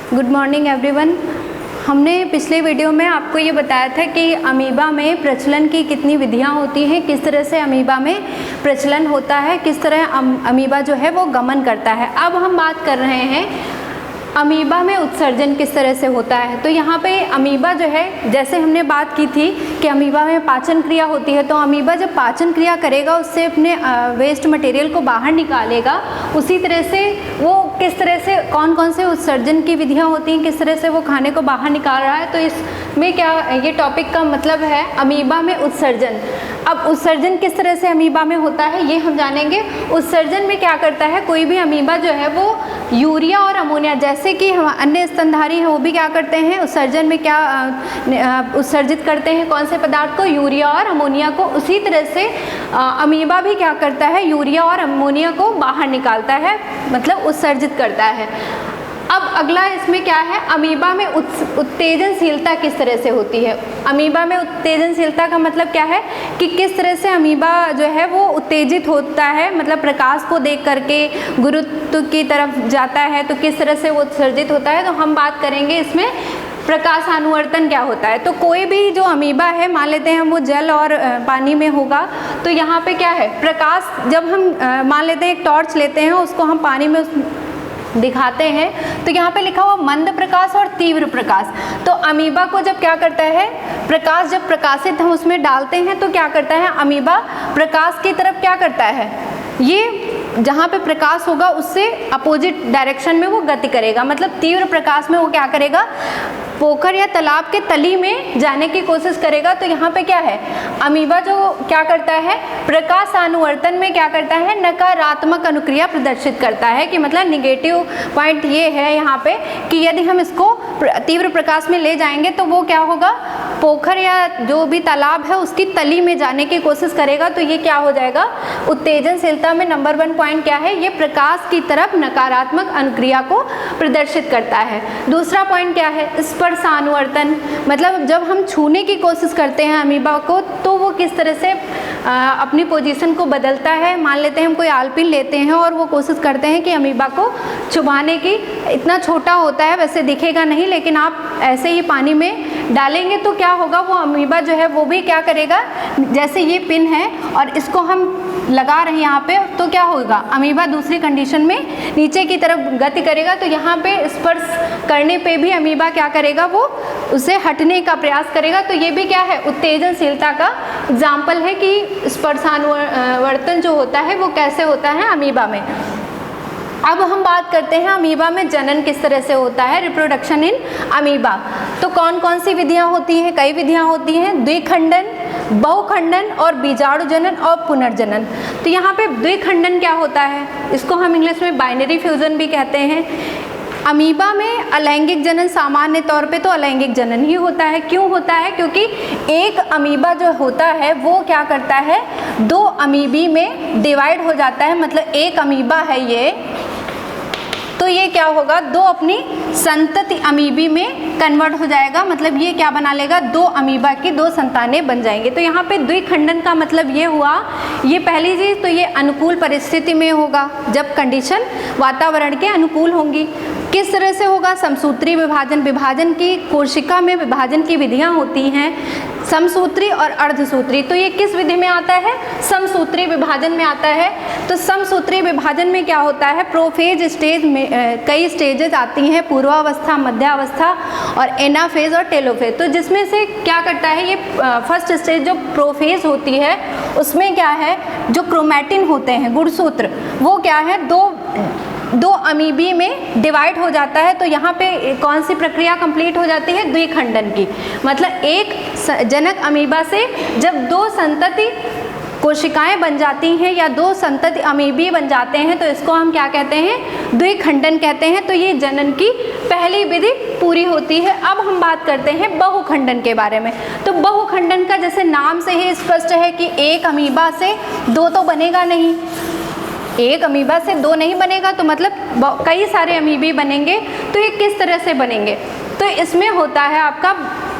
Good morning everyone. हमने पिछले video में आपको ये बताया था कि अमीबा में प्रचलन की कितनी विधियां होती हैं, किस तरह से अमीबा में प्रचलन होता है, किस तरह अमीबा जो है वो गमन करता है। अब हम बात कर रहे हैं अमीबा में उत्सर्जन किस तरह से होता है। तो यहाँ पे अमीबा जो है, जैसे हमने बात की थी कि अमीबा में पाचन क्रिया होती है, तो अमीबा जब पाचन क्रिया करेगा उससे अपने वेस्ट मटेरियल को बाहर निकालेगा। उसी तरह से वो किस तरह से कौन कौन से उत्सर्जन की विधियाँ होती हैं, किस तरह से वो खाने को बाहर निकाल रहा है। तो इसमें क्या ये टॉपिक का मतलब है अमीबा में उत्सर्जन। अब उत्सर्जन किस तरह से अमीबा में होता है ये हम जानेंगे। उत्सर्जन में क्या करता है, कोई भी अमीबा जो है वो यूरिया और अमोनिया, जैसे कि हम अन्य स्तनधारी हैं वो भी क्या करते हैं उत्सर्जन में क्या उत्सर्जित करते हैं, कौन से पदार्थ को, यूरिया और अमोनिया को। उसी तरह से अमीबा भी क्या करता है, यूरिया और अमोनिया को बाहर निकालता है, मतलब उत्सर्जित करता है। अब अगला इसमें क्या है, अमीबा में उत्तेजनशीलता किस तरह से होती है। अमीबा में उत्तेजनशीलता का मतलब क्या है कि किस तरह से अमीबा जो है वो उत्तेजित होता है, मतलब प्रकाश को देख करके गुरुत्व की तरफ जाता है, तो किस तरह से वो उत्सर्जित होता है। तो हम बात करेंगे इसमें प्रकाशानुवर्तन क्या होता है। तो कोई भी जो अमीबा है, मान लेते हैं हम वो जल और पानी में होगा, तो यहाँ पे क्या है, प्रकाश जब हम मान लेते हैं एक टॉर्च लेते हैं, उसको हम पानी में दिखाते हैं, तो यहाँ पे लिखा हुआ मंद प्रकाश और तीव्र प्रकाश। तो अमीबा को जब क्या करता है, प्रकाश जब प्रकाशित हम उसमें डालते हैं तो क्या करता है, अमीबा प्रकाश की तरफ क्या करता है, ये जहाँ पे प्रकाश होगा उससे अपोजिट डायरेक्शन में वो गति करेगा। मतलब तीव्र प्रकाश में वो क्या करेगा, पोखर या तालाब के तली में जाने की कोशिश करेगा। तो यहाँ पे क्या है, अमीबा जो क्या करता है, प्रकाशानुवर्तन में क्या करता है, नकारात्मक अनुक्रिया प्रदर्शित करता है। कि मतलब निगेटिव पॉइंट ये है यहाँ पे कि यदि हम इसको तीव्र प्रकाश में ले जाएंगे तो वो क्या होगा, पोखर या जो भी तालाब है उसकी तली में जाने की कोशिश करेगा। तो ये क्या हो जाएगा, उत्तेजनशीलता में नंबर 1 पॉइंट क्या है, ये प्रकाश की तरफ नकारात्मक अनुक्रिया को प्रदर्शित करता है। दूसरा पॉइंट क्या है, स्पर्शानुवर्तन, मतलब जब हम छूने की कोशिश करते हैं अमीबा को तो वो किस तरह से अपनी पोजीशन को बदलता है। मान लेते हैं हम कोई आलपिन लेते हैं और वो कोशिश करते हैं कि अमीबा को छुपाने की, इतना छोटा होता है वैसे दिखेगा नहीं, लेकिन आप ऐसे ही पानी में डालेंगे तो क्या होगा, वो अमीबा जो है वो भी क्या करेगा, जैसे ये पिन है और इसको हम लगा रहे हैं यहाँ पे, तो क्या होगा, अमीबा दूसरी कंडीशन में नीचे की तरफ गति करेगा। तो यहाँ पे स्पर्श करने पे भी अमीबा क्या करेगा, वो उसे हटने का प्रयास करेगा। तो ये भी क्या है, उत्तेजनशीलता का एग्जाम्पल है कि स्पर्शानुवर्तन जो होता है वो कैसे होता है अमीबा में। अब हम बात करते हैं अमीबा में जनन किस तरह से होता है, रिप्रोडक्शन इन अमीबा। तो कौन कौन सी विधियां होती हैं, कई विधियां होती हैं, द्विखंडन, बहुखंडन और बीजाणु जनन और पुनर्जनन। तो यहाँ पे द्विखंडन क्या होता है, इसको हम इंग्लिश में बाइनरी फ्यूजन भी कहते हैं। अमीबा में अलैंगिक जनन सामान्य तौर पे तो अलैंगिक जनन ही होता है। क्यों होता है, क्योंकि एक अमीबा जो होता है वो क्या करता है, 2 अमीबी में डिवाइड हो जाता है। मतलब एक अमीबा है ये, तो ये क्या होगा, 2 अपनी संतति अमीबी में कन्वर्ट हो जाएगा। मतलब ये क्या बना लेगा, 2 अमीबा की 2 संतानें बन जाएंगे। तो यहाँ पे द्विखंडन का मतलब ये हुआ, ये पहली चीज़ तो ये अनुकूल परिस्थिति में होगा, जब कंडीशन वातावरण के अनुकूल होंगी। किस तरह से होगा, समसूत्री विभाजन, विभाजन की कोशिका में विभाजन की विधियां होती हैं, समसूत्री और अर्धसूत्री। तो ये किस विधि में आता है, समसूत्री विभाजन में आता है। तो समसूत्री विभाजन में क्या होता है, प्रोफेज स्टेज में कई स्टेजेस आती हैं, पूर्वावस्था, मध्यावस्था और एनाफेज और टेलोफेज। तो जिसमें से क्या करता है, ये फर्स्ट स्टेज जो प्रोफेज होती है उसमें क्या है, जो क्रोमैटिन होते हैं, गुणसूत्र, वो क्या है, दो अमीबी में डिवाइड हो जाता है। तो यहाँ पे कौन सी प्रक्रिया कंप्लीट हो जाती है, द्विखंडन की। मतलब एक जनक अमीबा से जब 2 संतति कोशिकाएं बन जाती हैं या 2 संतति अमीबी बन जाते हैं तो इसको हम क्या कहते हैं, द्विखंडन कहते हैं। तो ये जनन की पहली विधि पूरी होती है। अब हम बात करते हैं बहुखंडन के बारे में। तो बहुखंडन का जैसे नाम से ही स्पष्ट है कि एक अमीबा से 2 तो बनेगा नहीं, एक अमीबा से 2 नहीं बनेगा, तो मतलब कई सारे अमीबी बनेंगे। तो ये किस तरह से बनेंगे, तो इसमें होता है आपका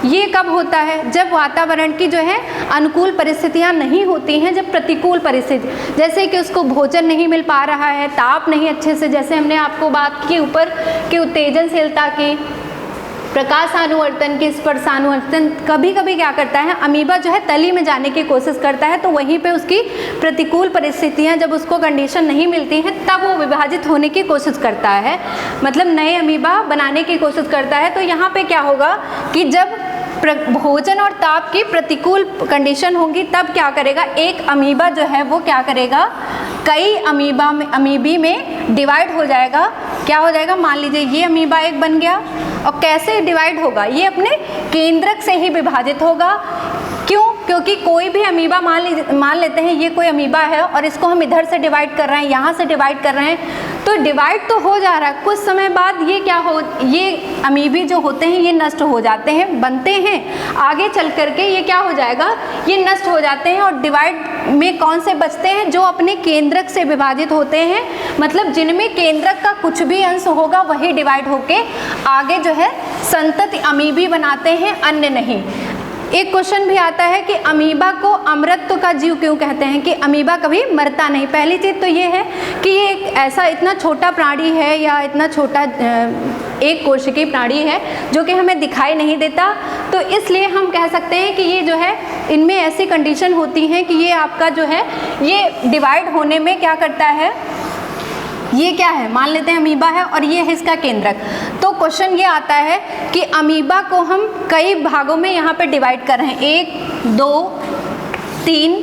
ये कब होता है? जब वातावरण की जो है अनुकूल परिस्थितियाँ नहीं होती हैं, जब प्रतिकूल परिस्थिति, जैसे कि उसको भोजन नहीं मिल पा रहा है, ताप नहीं अच्छे से, जैसे हमने आपको बात की ऊपर कि उत्तेजनशीलता की, प्रकाशानुवर्तन की, स्पर्शानुवर्तन, कभी कभी क्या करता है अमीबा जो है तली में जाने की कोशिश करता है, तो वहीं पे उसकी प्रतिकूल परिस्थितियां, जब उसको कंडीशन नहीं मिलती हैं तब वो विभाजित होने की कोशिश करता है, मतलब नए अमीबा बनाने की कोशिश करता है। तो यहाँ पे क्या होगा कि जब भोजन और ताप की प्रतिकूल कंडीशन होगी तब क्या करेगा, एक अमीबा जो है वो क्या करेगा, कई अमीबी में डिवाइड हो जाएगा। क्या हो जाएगा, मान लीजिए ये अमीबा एक बन गया, और कैसे डिवाइड होगा, ये अपने केंद्रक से ही विभाजित होगा। क्यों? क्योंकि कोई भी अमीबा मान लेते हैं ये कोई अमीबा है और इसको हम इधर से डिवाइड कर रहे हैं, यहाँ से डिवाइड कर रहे हैं, तो डिवाइड तो हो जा रहा है, कुछ समय बाद ये क्या हो, ये अमीबी जो होते हैं ये नष्ट हो जाते हैं, बनते हैं, आगे चल करके ये क्या हो जाएगा, ये नष्ट हो जाते हैं। और डिवाइड में कौन से बचते हैं, जो अपने केंद्रक से विभाजित होते हैं, मतलब जिनमें केंद्रक का कुछ भी अंश होगा वही डिवाइड होके आगे जो है संतति अमीबी बनाते हैं, अन्य नहीं। एक क्वेश्चन भी आता है कि अमीबा को अमृतत्व का जीव क्यों कहते हैं, कि अमीबा कभी मरता नहीं। पहली चीज़ तो ये है कि ये एक ऐसा इतना छोटा प्राणी है, या इतना छोटा एक कोशिकीय प्राणी है जो कि हमें दिखाई नहीं देता, तो इसलिए हम कह सकते हैं कि ये जो है इनमें ऐसी कंडीशन होती हैं कि ये आपका जो है ये डिवाइड होने में क्या करता है, ये क्या है, मान लेते हैं अमीबा है और ये है इसका केंद्रक। तो क्वेश्चन ये आता है कि अमीबा को हम कई भागों में यहाँ पे डिवाइड कर रहे हैं, 1 2 3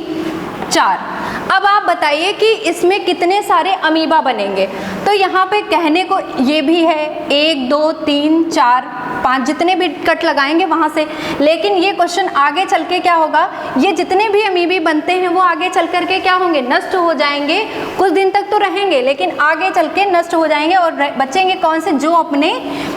4। अब आप बताइए कि इसमें कितने सारे अमीबा बनेंगे। तो यहाँ पे कहने को ये भी है 1 2 3 4 5 जितने भी कट लगाएंगे वहाँ से, लेकिन ये क्वेश्चन आगे चल के क्या होगा, ये जितने भी अमीबी बनते हैं वो आगे चल कर के क्या होंगे, नष्ट हो जाएंगे। कुछ दिन तक तो रहेंगे लेकिन आगे चल के नष्ट हो जाएंगे, और बचेंगे कौन से, जो अपने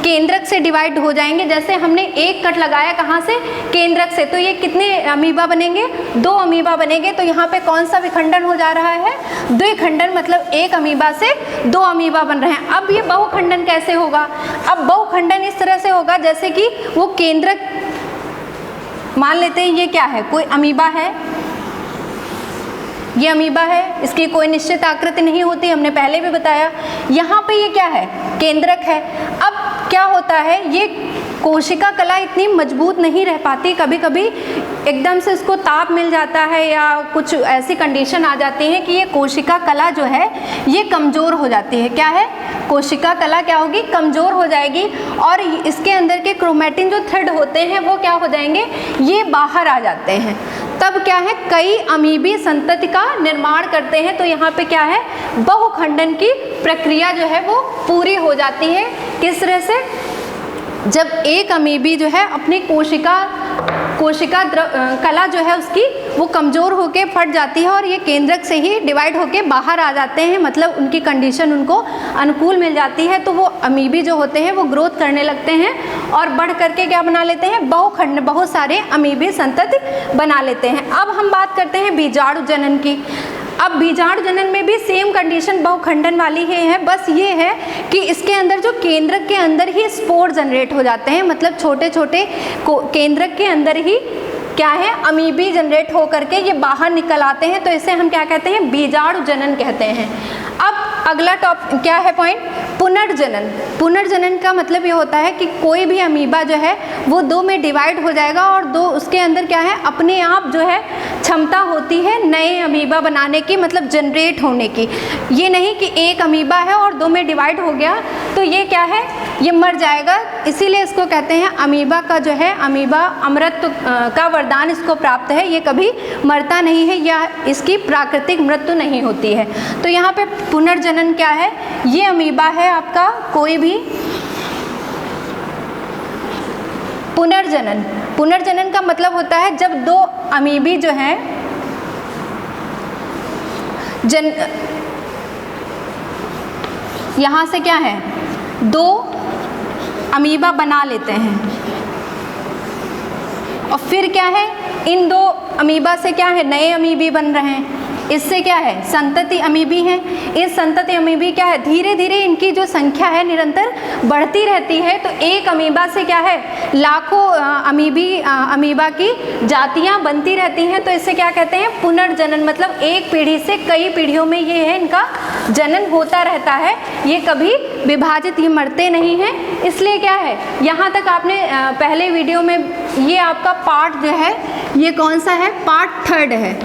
केंद्रक से डिवाइड हो जाएंगे। जैसे हमने एक कट लगाया कहाँ से, केंद्रक से, तो ये कितने अमीबा बनेंगे, 2 अमीबा बनेंगे। तो यहाँ पे कौन सा विखंडन हो जा रहा है, द्विखंडन, मतलब एक अमीबा से 2 अमीबा बन रहे हैं। अब ये बहुखंडन कैसे होगा, अब बहुखंडन इस तरह से होगा जैसे कि वो केंद्रक, मान लेते हैं ये क्या है, कोई अमीबा है, ये अमीबा है, इसकी कोई निश्चित आकृति नहीं होती, हमने पहले भी बताया। यहाँ पे ये क्या है, केंद्रक है। अब क्या होता है, ये कोशिका कला इतनी मजबूत नहीं रह पाती, कभी कभी एकदम से उसको ताप मिल जाता है या कुछ ऐसी कंडीशन आ जाती है कि ये कोशिका कला जो है ये कमज़ोर हो जाती है। क्या है, कोशिका कला क्या होगी, कमज़ोर हो जाएगी, और इसके अंदर के क्रोमैटिन जो थ्रेड होते हैं वो क्या हो जाएंगे, ये बाहर आ जाते हैं। तब क्या है, कई अमीबी संतति का निर्माण करते हैं। तो यहाँ पे क्या है, बहुखंडन की प्रक्रिया जो है वो पूरी हो जाती है। किस तरह से, जब एक अमीबी जो है अपनी कोशिका कला जो है उसकी वो कमज़ोर होके फट जाती है और ये केंद्रक से ही डिवाइड होके बाहर आ जाते हैं, मतलब उनकी कंडीशन उनको अनुकूल मिल जाती है। तो वो अमीबी जो होते हैं वो ग्रोथ करने लगते हैं और बढ़ करके क्या बना लेते हैं, बहुखंड, बहुत सारे अमीबी संतति बना लेते हैं। अब हम बात करते हैं बीजाणु जनन की। अब बीजाणु जनन में भी सेम कंडीशन बहुखंडन वाली ही है, बस ये है कि इसके अंदर जो केंद्रक के अंदर ही स्पोर जनरेट हो जाते हैं, मतलब छोटे छोटे केंद्रक के अंदर ही क्या है, अमीबी जनरेट हो करके ये बाहर निकल आते हैं। तो इसे हम क्या कहते हैं, बीजाणु जनन कहते हैं। अब अगला टॉपिक क्या है, पॉइंट, पुनर्जनन। पुनर्जनन का मतलब ये होता है कि कोई भी अमीबा जो है वो 2 में डिवाइड हो जाएगा और 2 उसके अंदर क्या है, अपने आप जो है क्षमता होती है नए अमीबा बनाने की, मतलब जनरेट होने की। ये नहीं कि एक अमीबा है और 2 में डिवाइड हो गया तो ये क्या है, ये मर जाएगा। इसीलिए इसको कहते हैं अमीबा का जो है, अमीबा अमृतत्व का वरदान इसको प्राप्त है, ये कभी मरता नहीं है या इसकी प्राकृतिक मृत्यु नहीं होती है। तो यहाँ पे पुनर्जनन क्या है, ये अमीबा है आपका कोई भी, पुनर्जनन, पुनर्जनन का मतलब होता है जब 2 अमीबी जो हैं यहाँ से क्या है, 2 अमीबा बना लेते हैं और फिर क्या है, इन 2 अमीबा से क्या है, नए अमीबी बन रहे हैं। इससे क्या है, संतति अमीबी हैं। इस संतति अमीबी क्या है, धीरे धीरे इनकी जो संख्या है निरंतर बढ़ती रहती है। तो एक अमीबा से क्या है, लाखों अमीबा की जातियां बनती रहती हैं। तो इससे क्या कहते हैं, पुनर्जनन, मतलब एक पीढ़ी से कई पीढ़ियों में ये है इनका जनन होता रहता है, ये कभी विभाजित, ये मरते नहीं हैं। इसलिए क्या है, यहाँ तक आपने पहले वीडियो में, ये आपका पार्ट जो है ये कौन सा है, पार्ट 3 है।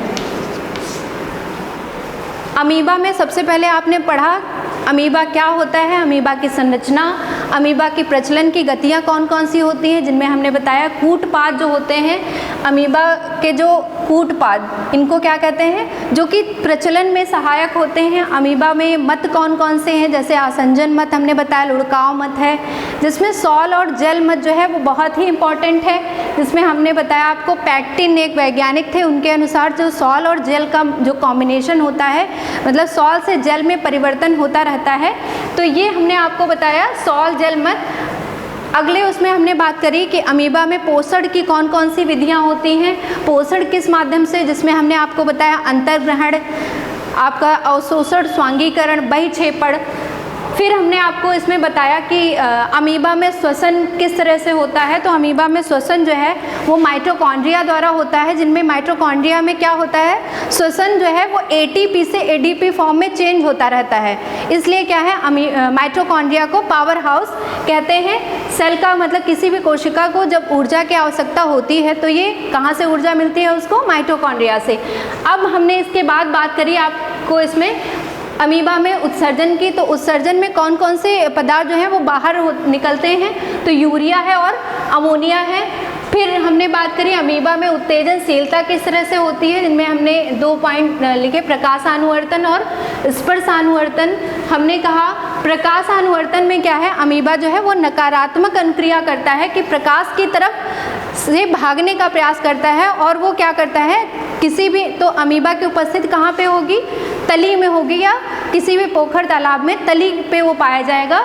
अमीबा में सबसे पहले आपने पढ़ा अमीबा क्या होता है, अमीबा की संरचना, अमीबा की प्रचलन की गतियाँ कौन कौन सी होती हैं, जिनमें हमने बताया कूटपाद जो होते हैं, अमीबा के जो कूटपाद, इनको क्या कहते हैं, जो कि प्रचलन में सहायक होते हैं। अमीबा में मत कौन कौन से हैं, जैसे आसंजन मत हमने बताया, लुढ़काव मत है, जिसमें सॉल और जेल मत जो है वो बहुत ही इम्पॉर्टेंट है, जिसमें हमने बताया आपको पैक्टिन एक वैज्ञानिक थे, उनके अनुसार जो सॉल और जेल का जो कॉम्बिनेशन होता है, मतलब सॉल से जेल में परिवर्तन होता रहता है। तो ये हमने आपको बताया सॉल जेल मत। अगले उसमें हमने बात करी कि अमीबा में पोषण की कौन कौन सी विधियां होती हैं, पोषण किस माध्यम से, जिसमें हमने आपको बताया अंतर्ग्रहण, आपका अवशोषण, स्वांगीकरण, बहिक्षेपण। फिर हमने आपको इसमें बताया कि अमीबा में श्वसन किस तरह से होता है। तो अमीबा में श्वसन जो है वो माइटोकॉन्ड्रिया द्वारा होता है, जिनमें माइटोकॉन्ड्रिया में क्या होता है, श्वसन जो है वो एटीपी से एडीपी फॉर्म में चेंज होता रहता है। इसलिए क्या है, माइटोकॉन्ड्रिया को पावर हाउस कहते हैं। सेल का मतलब किसी भी कोशिका को जब ऊर्जा की आवश्यकता होती है तो ये कहाँ से ऊर्जा मिलती है उसको, माइटोकॉन्ड्रिया से। अब हमने इसके बाद बात करी आपको इसमें अमीबा में उत्सर्जन की। तो उत्सर्जन में कौन कौन से पदार्थ जो हैं वो बाहर निकलते हैं, तो यूरिया है और अमोनिया है। फिर हमने बात करी अमीबा में उत्तेजनशीलता किस तरह से होती है, जिनमें हमने 2 पॉइंट लिखे, प्रकाशानुवर्तन और स्पर्शानुवर्तन। हमने कहा प्रकाशानुवर्तन में क्या है, अमीबा जो है वो नकारात्मक अनुक्रिया करता है कि प्रकाश की तरफ से भागने का प्रयास करता है, और वो क्या करता है, किसी भी, तो अमीबा की उपस्थिति कहाँ पे होगी, तली में होगी, या किसी भी पोखर तालाब में तली पे वो पाया जाएगा।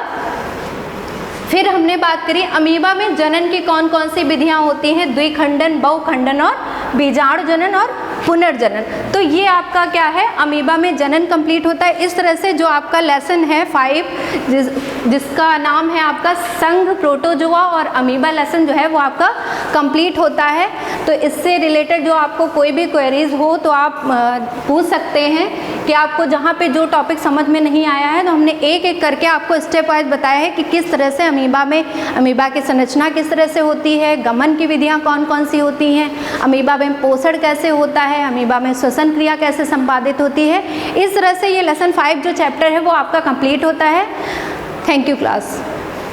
फिर हमने बात करी अमीबा में जनन की कौन कौन सी विधियां होती हैं, द्विखंडन, बहुखंडन और बीजाणु जनन और पुनर्जनन। तो ये आपका क्या है, अमीबा में जनन कंप्लीट होता है। इस तरह से जो आपका लेसन है 5 जिसका नाम है आपका संघ, प्रोटोजोआ और अमीबा लेसन जो है वो आपका कंप्लीट होता है। तो इससे रिलेटेड जो आपको कोई भी क्वेरीज हो तो आप पूछ सकते हैं कि आपको जहाँ पे जो टॉपिक समझ में नहीं आया है, तो हमने एक एक करके आपको स्टेप वाइज बताया है कि किस तरह से अमीबा में, अमीबा की संरचना किस तरह से होती है, गमन की विधियाँ कौन कौन सी होती हैं, अमीबा में पोषण कैसे होता है, अमीबा में श्वसन क्रिया कैसे संपादित होती है। इस तरह से ये लेसन 5 जो चैप्टर है वो आपका कंप्लीट होता है। Thank you class.